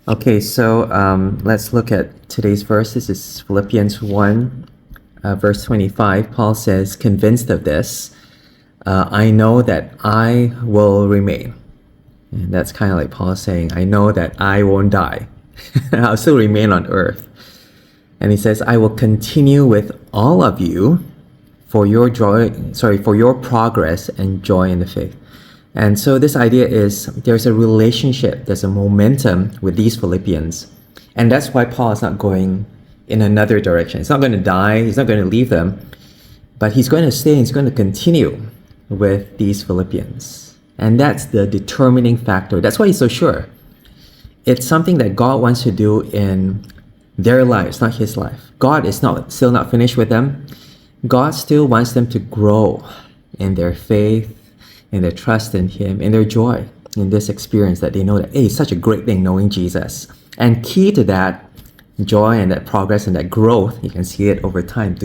Okay, so let's look at today's verse. This is Philippians 1, verse 25. Paul says, "Convinced of this, I know that I will remain." And that's kind of like Paul saying, I know that I won't die. I'll still remain on earth. And he says, "I will continue with all of you for your for your progress and joy in the faith." And so this idea is there's a relationship, there's a momentum with these Philippians. And that's why Paul is not going in another direction. He's not going to die, he's not going to leave them, but he's going to stay, he's going to continue with these Philippians. And that's the determining factor. That's why he's so sure. It's something that God wants to do in their lives, not his life. God is still not finished with them. God still wants them to grow in their faith, in their trust in him, in their joy, in this experience that they know that, hey, it's such a great thing knowing Jesus. And key to that joy and that progress and that growth, you can see it over time,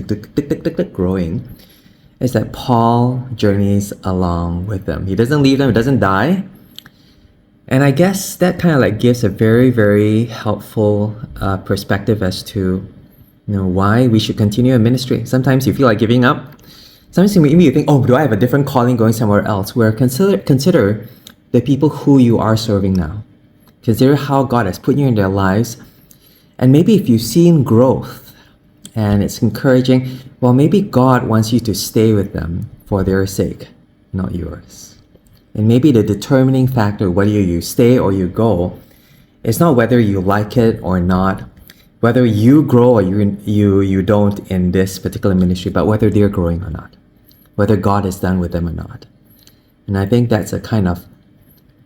growing, is that Paul journeys along with them. He doesn't leave them, he doesn't die. And I guess that kind of like gives a very, very helpful perspective as to why we should continue in ministry. Sometimes you feel like giving up. Sometimes maybe you think, oh, do I have a different calling going somewhere else? Where consider the people who you are serving now. Consider how God has put you in their lives. And maybe if you've seen growth and it's encouraging, well, maybe God wants you to stay with them for their sake, not yours. And maybe the determining factor, whether you stay or you go, is not whether you like it or not, whether you grow or you don't in this particular ministry, but whether they're growing or not, whether God is done with them or not. And I think that's a kind of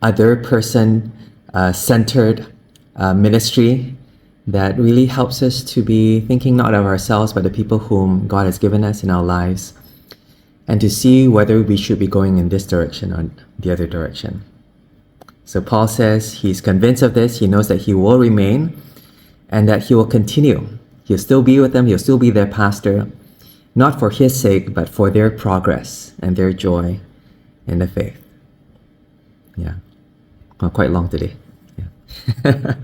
other person centered ministry that really helps us to be thinking not of ourselves, but the people whom God has given us in our lives, and to see whether we should be going in this direction or the other direction. So Paul says he's convinced of this. He knows that he will remain and that he will continue. He'll still be with them. He'll still be their pastor, not for his sake, but for their progress and their joy in the faith. Yeah. Well, quite long today. Yeah.